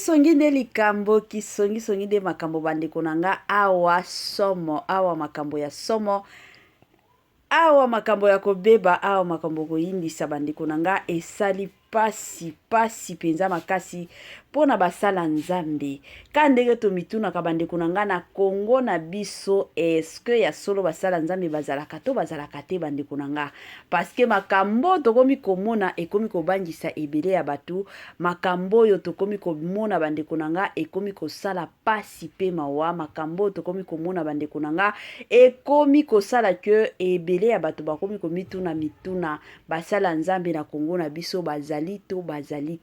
songi nde likambo kisongi nde makambo bandeko nanga awa somo awa makambo ya somo awa makambo ya kobeba awa makambo koyindisa bandeko nanga esali pasi penza makasi pona basala nzambe ka ndenge to mitunaka bandeko nanga na Kongo na biso eske ya solo basala nzambe bazalaka to bazalaka te bandeko nanga parce que makambo tokomi komona ekomi kobangisa ebele ya batu makambo yo tokomi komona bandeko nanga ekomi kosala pasi pe mawa makambo tokomi komona bandeko nanga ekomi kosala ke ebele ya batu bakomi mituna basala nzambe na Kongo na biso bazali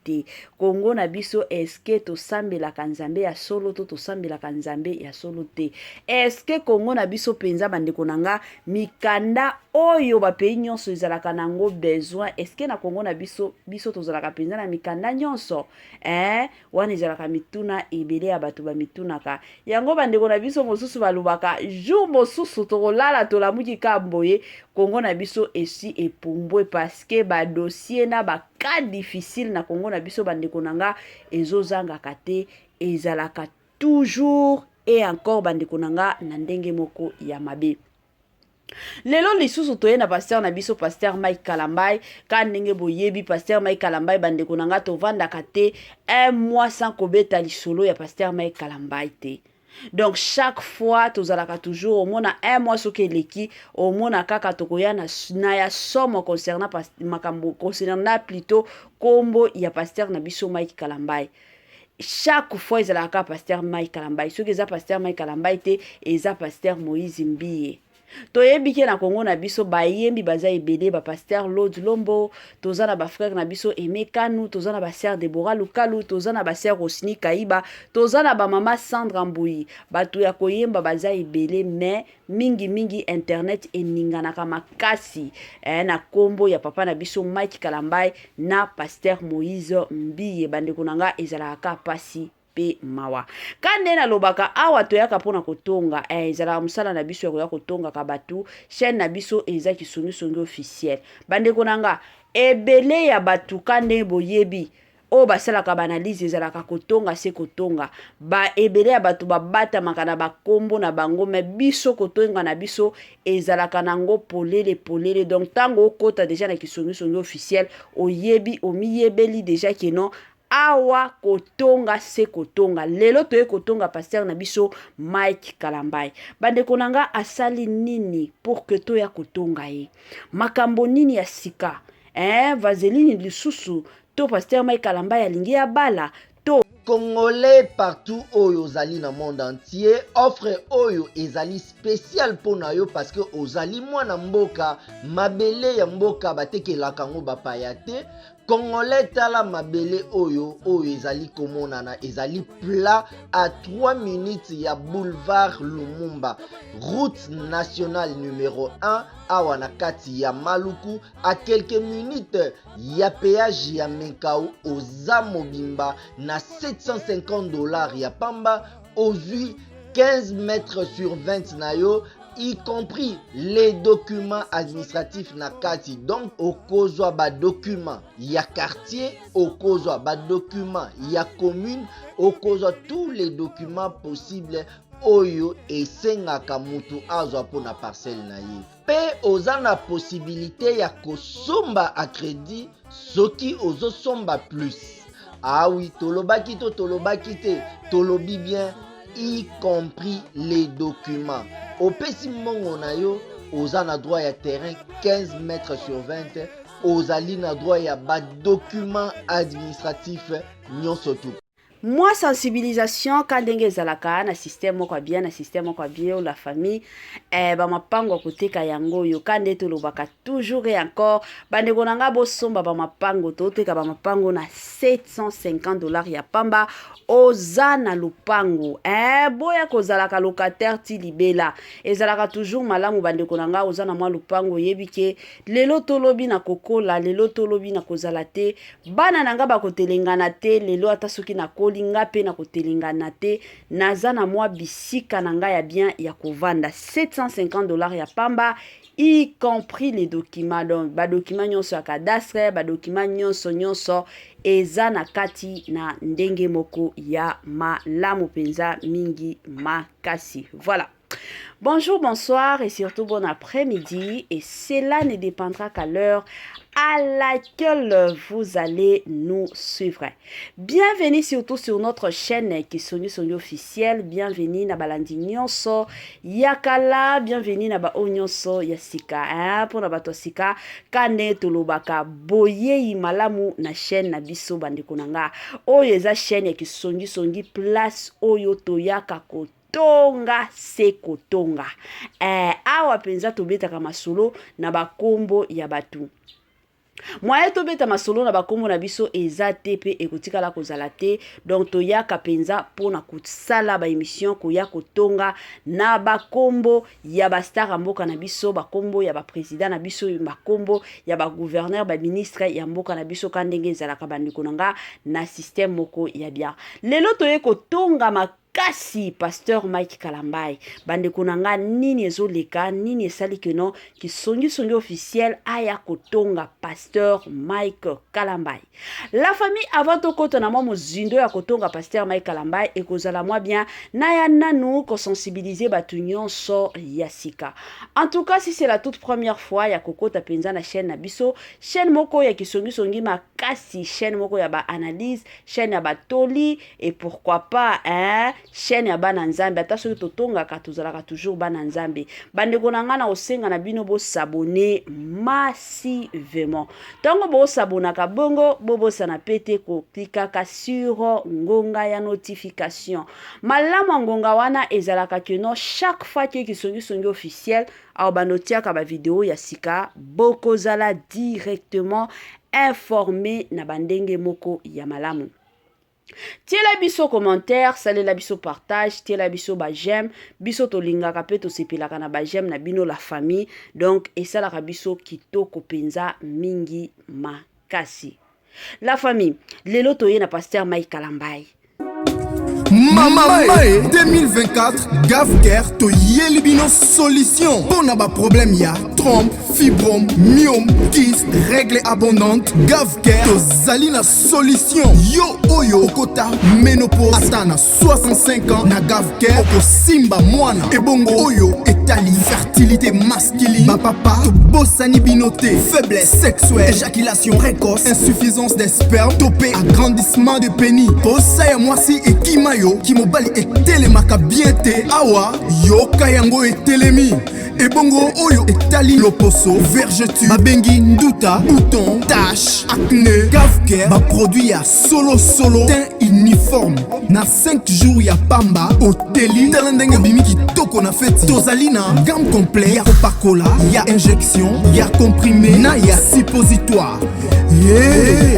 te Kongo na biso eske tosambelaka nzambe ya solo to tosambelaka nzambe ya solo te eske Kongo na biso penza bandeko nanga mikanda oyo bapeyi nyonso ezalaka nango besoin eske na Kongo na biso tozalaka penza na mikanda nyonso wana ezalaka mituna ebele ya bato bamitunaka yango bandeko na biso mosusu balobaka jour mosusu tokolala tolamuki kamboye Kongo na biso esi epumbwe parce que ba dossier na ba cas difficile na Kongo na biso bandeko nanga ezozangaka te ezalaka toujours et encore bandeko nanga na ndenge moko ya mabe. Lelo lisusu toye na pasteur na biso pasteur Mike Kalambai ka ndenge boyebi pasteur Mike Kalambai bandeko nanga tovandaka te un mois sans kobeta lisolo ya pasteur Mike Kalambai te. Donc chaque fois tozalaka toujours au mona un mois soki eleki au mona kaka tokoya na ya somo concernant makambo concernant plutôt kombo ya pasteur na biso Mike Kalambai. Chaque fois ezalaka pasteur Mike Kalambai soki eza pasteur Mike Kalambai te eza pasteur Moïse Mbiye. Toyebi ke na Kongo na biso bayembi baza ebele ba pasteur Lord Lombo toza na ba frère na biso Emekanu toza na ba sœur Deborah Lukalu toza na ba sœur Rosini Kaiba toza na ba mama Sandra Mbui batu ya koyemba baza ebele mais mingi internet eninganaka makasi na kombo ya papa na biso Mike Kalambai na pasteur Moïse Mbiye bandeko nanga ezalaka pasi pe mawa kande na lobaka awa toyaka pona kotonga ezala musala na biso ya kotonga ka batu chaîne na biso eza kisongi officiel bandeko nanga ebele ya batu kande boyebi o basalaka banalize ezalaka kotonga se kotonga ba ebele ya batu babata makana bakombo na bango me biso kotonga na biso ezalaka nango polele donc tango okota déjà na kisongi officiel oyebi omiyebeli déjà que non awa kotonga se kotonga lelo toye kotonga pasteur na biso Mike Kalambai bandeko nanga asali nini pour que toya kotonga ye makambo nini ya sika vaseline lisusu to pasteur Mike Kalambai alingi ya bala to Congolais partout oyo ozali na monde entier offre oyo ezali spécial pona yo parce que ozali mwana mboka mabele ya mboka batekelaka ngo bapaya te Congolais tala mabele oyo ezali komonana ezali plat à 3 minutes ya boulevard Lumumba route nationale numéro 1 awa na kati ya Maluku à quelques minutes ya péage ya Menkau oza mobimba na $750 ya pamba ozui 15 mètres sur 20 na yo y compris les documents administratifs na kati donc okozwa ba documents ya quartier okozwa ba documents ya commune okozwa tous les documents possibles oyo esengaka mutu azwa pona parcelle na ye pe oza na possibilité ya kosomba a crédit soki ozosomba plus ah oui tolobaki te tolobi bien y compris les documents opesi mbongo na yo oza na droit ya terrain 15 mètres sur 20 ozali na droit ya ba documents administratifs nyonso tu moi sensibilisation ka ndenge ezalaka na système moko bien la famille ba mapango koteka yango yo ka nde tolobaka toujours et encore bandeko nanga bosomba ba mapango toteka ba mapango na $750 ya pamba oza na lupango boya kozalaka locataire ti libela ezalaka toujours malamu bandeko nanga oza na mwa lupango yebi ke lelo tolobi na kokola lelo tolobi na kozala te bana nanga bakotelengana te lelo ata soki na kolinga pe na kotelingana te naza na mwa bisika na ngai ya bien ya kovanda $750 ya pamba y compris les documents. Donc ba document nyonso ya cadastre, ba document nyonso eza na kati na ndenge moko ya malamu penza mingi makasi. Voilà. Bonjour, bonsoir et surtout bon après-midi, et cela ne dépendra qu'à l'heure à laquelle vous allez nous suivre. Bienvenue surtout sur notre chaîne Kisongi Songi officielle. Bienvenue na balandi nyonso yakala, bienvenue na ba onyonso yasika. Pour na bato sika kane tolobaka boye malamu na chaîne na biso bandeko nanga. Oyo eza chaîne Kisongi Songi place oyo toyaka ko tonga seko tonga. Awa penza tobetaka masolo na bakombo ya batu. Mwaye tobeta masolo na bakombo na biso eza te pe ekotikala kozala te. Donc toyaka penza pona kusala ba émission koya kotonga na bakombo ya ba star mboka na biso, bakombo ya ba président na biso, bakombo ya ba gouverneur, ba ministre ya mboka na biso kandenge ezalaka bandeko nanga na système moko ya bien. Lelo toye kotonga kasi pasteur Mike Kalambai bandeko nanga nini ezoleka nini esali keno Kisongi Songi officiel aya kotonga pasteur Mike Kalambai. La famille avant tokota na mwa mozindo ya kotonga pasteur Mike Kalambai ekozala mwa bien na ya nanu ko sensibiliser batu nyonso ya sika. En tout cas si c'est la toute première fois ya kokota penza na chaîne na biso, chaîne moko ya Kisongi Songi makasi, chaîne moko ya ba analyse, chaîne ya ba toli et pourquoi pas chaîne ya bana nzambe ata soki totongaka tozalaka toujours bana nzambe. Bandeko na nga na osenga na bino bo s'abonner massivement. Tango bo s'abonaka bongo bobosa na pete ko klikaka sur ngonga ya notification. Malamu ngonga wana ezalaka keno chaque fois que Kisongi Songi officiel au banotiaka ba vidéo ya sika bokozala directement informé na bandenge moko ya malamu. Tiela biso commentaire, salela biso partage, tiela biso ba j'aime, biso to lingaka pe to sepelaka na ba j'aime na bino la famille. Donc esalaka biso kitoko penza mingi makasi. La famille, lelo toye na pasteur Mike Kalambai. Mama 2024 Gavker to Yelibino solution. Pour na ba problème ya trompe, fibrome, myome, kyste, règle abondante. Gavker to zalina solution. Yo oyo okota ménopause atana 65 ans na Gavker oko simba mwana. Ebongo oyo etali fertilité masculine. Ba papa to bossani binoté, faiblesse sexuelle, éjaculation précoce, insuffisance des spermes, topé agrandissement de pénis. Posa ya mwasi ekimayo Kimobali etelemaka bien te awa yoka yango etelemi ebongo oyo etali loposo vergeture babengi nduta bouton tache acné Gavker ba produit ya solo teint uniforme na 5 jours ya pamba oteli talendenge bimi kitoko na feti tozali na gamme complet ya kopakola ya injection ya comprimé na ya suppositoire.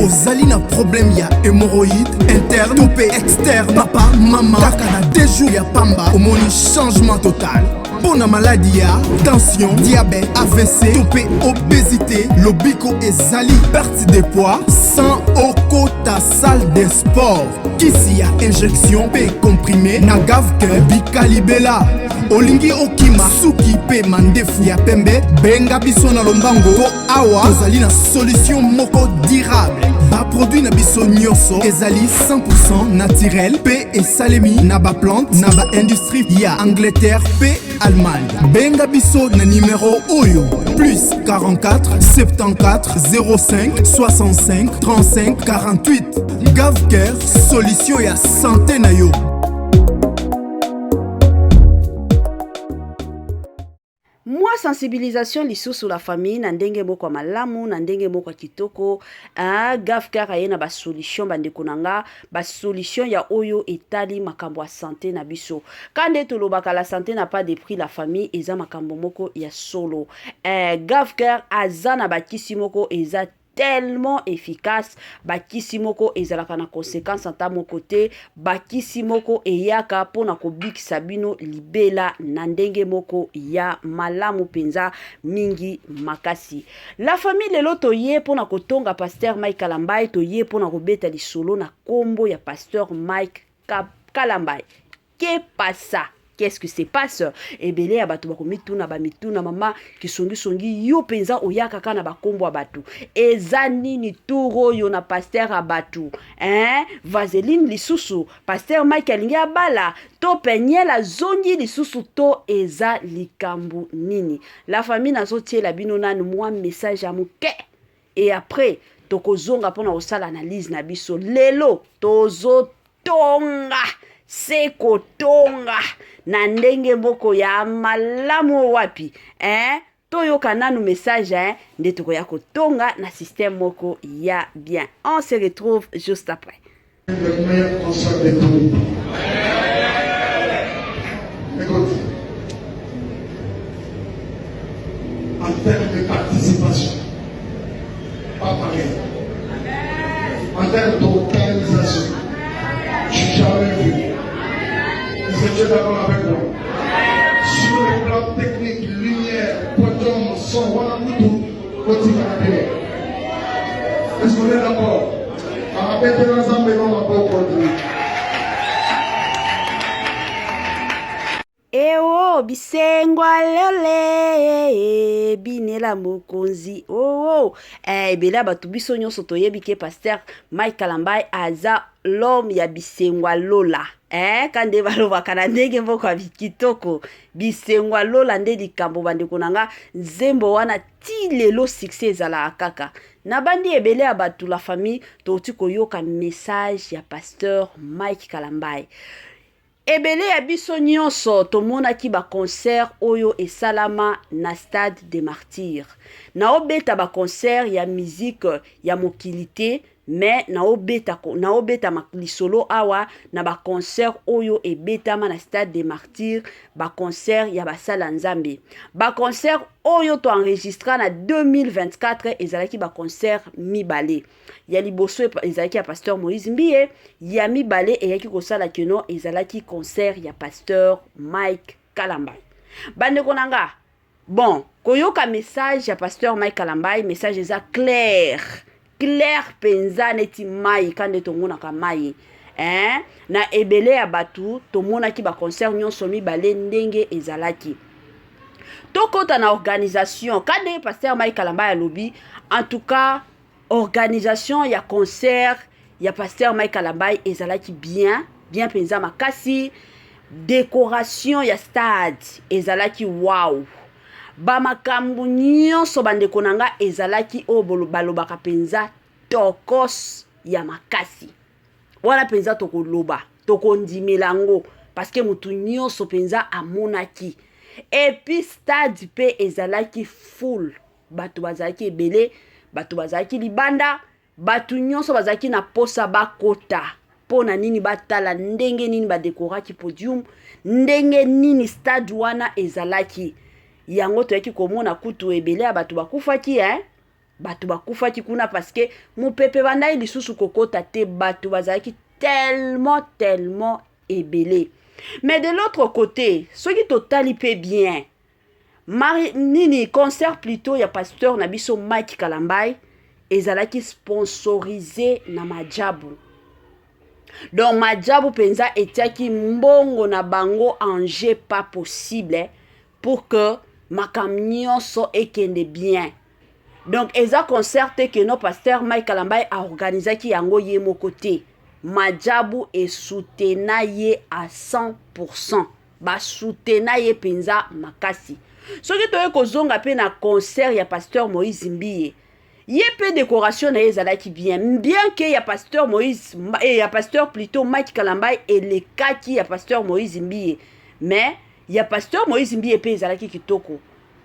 Ozali na problème ya hémorroïde interne topé externe papa mama kaka na 2 jours ya pamba omoni changement total. Pour la maladie ya tension, diabète, AVC, topé obésité, lobiko ezali perte de poids sans okota salle de sport. Kisi ya injection pe comprimé na Gavker bikalibela olingi okima suki pe mandefu ya pembe benga biso na lombango po awa tozali na solution moko durable. Ba produit na biso nyonso ezali 100% naturel pe esalemi na ba plante na ba industrie ya Angleterre pe Allemagne. Benga biso na numéro oyo plus 44 74 05 65 35 48. Gavker solution ya santé na yo. Moi sensibilisation lisusu la famille na ndenge moko malamu na ndenge moko kitoko Gavker ayena ba solution bandeko nanga ba solution ya oyo etali makambo ya santé na biso kande tolobaka la santé n'a pas de prix la famille eza makambo moko ya solo Gavker azana ba kisi moko eza tellement efficace. Bakisi moko ezalaka na conséquence ata moko te. Bakisi moko eyaka pona kobikisa bino libela na ndenge moko ya malamu penza mingi makasi. La famille lelo toye pona kotonga Pasteur Mike Kalambai, toye pona kobeta lisolo na kombo ya Pasteur Mike Kalambai. Que pasa? Qu'est-ce que se passe? Ebele ya batu bakomituna bamituna mama kisongi yo penza oyaka kana bakombo abatu. Eza nini turo yo na Pasteur abatu? Vaseline lisusu, Pasteur Mike alingi abala, to penyela zongi lisusu to eza likambu nini? La famille nazo tiela bino nanu mwa message amuke. Et après, tokozonga pona osala analyse na biso. Lelo tozo tonga. Seko tonga na ndenge moko ya malamu wapi toyoka nanu message nde tokoya kotonga na système moko ya bien. On se retrouve juste après. Le meilleur concert de tout. Écoute, en termes de participation, pas pareil. En termes d'organisation, je n'ai jamais vu. Vous êtes d'accord avec moi? Sur le plan technique, lumière, podium, son, voilà tout, petit canapé. Est-ce qu'on est d'accord? Arrêtez l'ensemble et non la pauvre produit. Ewo bisengwa lole binela mokonzi ebela batu biso nyonso toyebi ke Pasteur Mike Kalambai aza l'homme ya bisengwa lola kande balobaka na ndenge moko ya kitoko bisengwa lola nde likambo bandeko nanga nzembo wana ti lelo succès ezalaka kaka na bandi ebele ya batu la famille toti koyoka message ya Pasteur Mike Kalambai. Ebele ya biso nyonso tomonaki ba concert oyo esalama na Stade des Martyrs. Na obeta ba concert ya musique ya mokilité, mais na obeta lisolo awa na ba concert oyo ebetama na Stade des Martyrs, ba concert ya basala nzambe. Ba concert oyo to enregistra na 2024 ezalaki ba concert mibale. Ya liboso ezalaki ya Pasteur Moïse Mbiye, ya mibale eyaki kosala keno ezalaki concert ya Pasteur Mike Kalambai. Bandeko nanga, bon, koyoka message ya Pasteur Mike Kalambai, message eza clair penza neti mai kande tomonaka mai na ebele ya batu tomonaki ba concert nyonso mibale ndenge ezalaki. Tokota na organisation kande Pasteur Mike Kalambai alobi, en tout cas organisation ya concert ya Pasteur Mike Kalambai ezalaki bien penza makasi. Décoration ya stade ezalaki wow. Ba makambu nyonso bandeko nanga ezalaki o balobaka penza tokos ya makasi. Wala penza tokoloba, tokondimelango parce que mutu nyonso penza amonaki. Et puis stade pe ezalaki full. Batu bazalaki ebele, batu bazalaki libanda, batu nyonso bazalaki na posa bakota. Pona nini batala ndenge nini badekoraki podium, ndenge nini stade wana ezalaki. Yango toyaki komona kutu ebele batu bakufaki batu bakufaki kuna parce que mupepe bandai lisusu kokota te batu bazalaki tellement ebele. Mais de l'autre côté, ce qui totali pe bien, nini concert plutôt ya Pasteur Nabiso Mike Kalambai ezalaki sponsorisé na Majabu. Donc Majabu penza etiaki mbongo na bango enjeu pas possible pour que makamnyo so ekende bien. Donc eza concert que no Pasteur Mike Kalambai a organisé ki yango ye moko te. Majabu e soutena ye à 100%. Ba soutena ye penza makasi. Soki toye kozonga pe na concert ya Pasteur Moïse Mbiye. Ye pe décoration na ezalaki bien que ya Pasteur Moïse et ya Pasteur plutôt Mike Kalambai et le kaki ya Pasteur Moïse Mbiye. Mais ya Pasteur Moïse Mbiye pe ezalaki kitoko.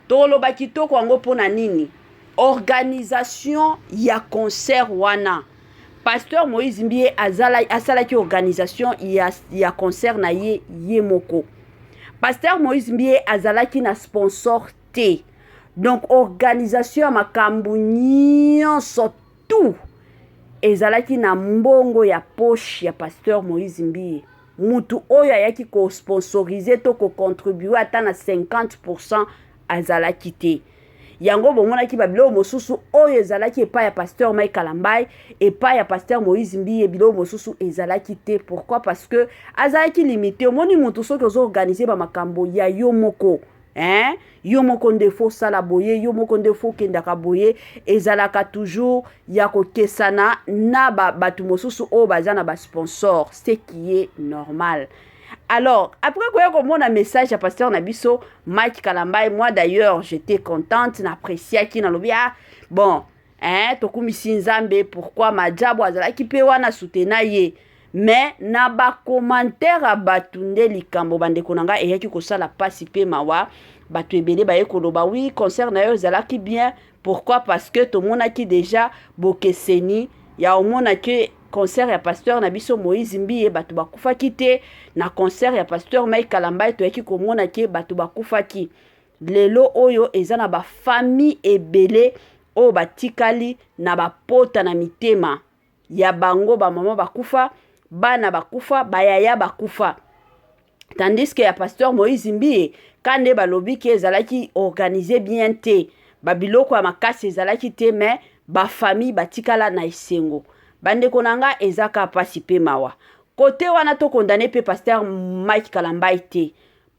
Toloba kitoko ango pona nini? Organisation ya concert wana. Pasteur Moïse Mbiye asalaki organisation ya concert na ye moko. Pasteur Moïse Mbiye azalaki na sponsor te. donc organisation ya makambo nyonso tout ezalaki na mbongo ya poche ya pasteur Moïse Mbiye. Mutu oyo ayaki ko sponsoriser to ko contribuer ata na 50% azalaki te. Yango bomonaki babilo mosusu oyo ezalaki epai ya pasteur Mike Kalambai epai ya pasteur Moïse Mbiye bilo mosusu ezalaki te. Pourquoi? Parce que azalaki limité. Omoni mutu soki ozo organiser ba makambo ya yo moko. Yo moko nde fo sala boye, yo moko nde fo kendaka boye, ezalaka toujours ya kokesana na batu mosusu o bazana ba sponsor, ce qui est normal. Alors, après quoi comme un message à pasteur Nabiso, Mike Kalambai, moi d'ailleurs, j'étais contente, n'appréciais qui na lobia. Bon, tokumi sinzambe, pourquoi ma jabo azala ki pe wana soutena ye. Mais na ba commentaire à batunde likambo bande konanga et yaki ko sala pasi pe mawa batu ebele ba ekoloba oui concert na yo zala ki bien. Pourquoi? Parce que to mona ki déjà bokeseni ya omona ke concert ya pasteur na biso Moïse Mbiye batu bakufa kite na concert ya pasteur Mike Kalambai to yaki komona ke batu bakufa ki lelo oyo eza na ba famille ebele o batikali na ba pota na mitema ya bango ba mama bakufa bana bakufa bayaya bakufa. Tandis que ya pasteur Moïse Mbiye kande balobi ke ezalaki organisé bien te babiloko ya makasi ezalaki te mais ba famille batikala na esengo bande konanga ezaka pasi pe mawa côté wana to condamné pe pasteur Mike Kalambai te.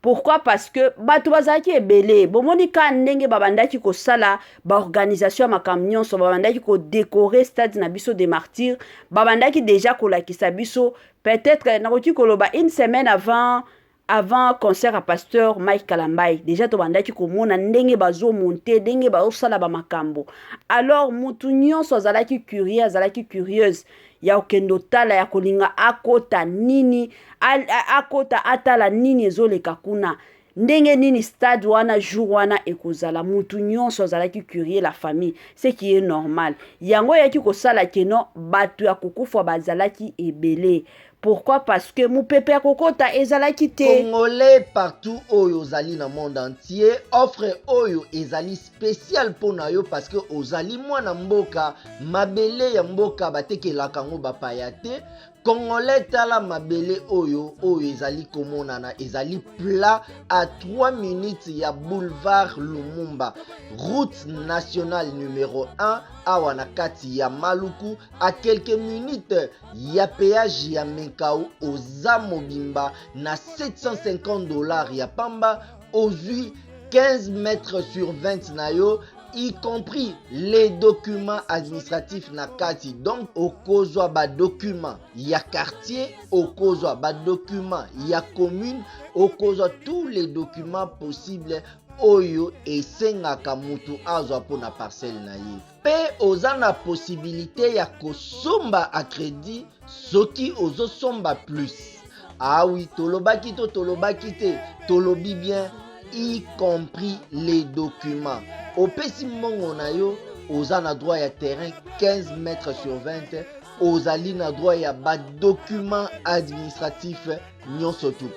Pourquoi? Parce que batu bazaki ebele bomoni ka ndenge babandaki ko sala ba organisation ma camion so babandaki ko décorer stade na biso des martyrs babandaki déjà ko lakisa biso peut-être na koti koloba une semaine avant concert à pasteur Mike Kalambai déjà to bandaki ko mona ndenge bazo monter ndenge bazo sala ba makambo. Alors mutu nyonso azalaki curieux azalaki curieuse ya okendo tala ya kolinga akota nini akota atala nini ezoleka kuna ndenge nini stade wana jour wana ekozala mutu nyonso azalaki curieux la famille, ce qui est normal. Yango yaki kosala keno batu ya kukufa bazalaki ebele. Pourquoi? Parce que mon pépé kokota ezalaki te. Congolais partout oyo ozali na monde entier offre oyo ezali spécial pona yo parce que ozali mwana mboka mabele ya mboka batekelaka ngo bapaya te. Congolais tala mabele oyo ezali komonana ezali plat à 3 minutes ya boulevard Lumumba route nationale numéro 1 awa na kati ya Maluku à quelques minutes ya péage ya Menkau oza mobimba na $750 ya pamba ozui 15 mètres sur 20 na yo y compris les documents administratifs na kati. Donc okozwa ba documents ya quartier, okozwa ba documents ya commune, okozwa tous les documents possibles oyo esengaka mutu azwa pona parcelle na ye. Pe oza na possibilité ya kosomba a crédit soki ozo somba plus. Ah oui, tolobaki to tolobaki te, tolobi bien y compris les documents. Opesi mbongo na yo oza na droit ya terrain 15 mètres sur 20 ozali na droit ya ba document administratif nyonso tout.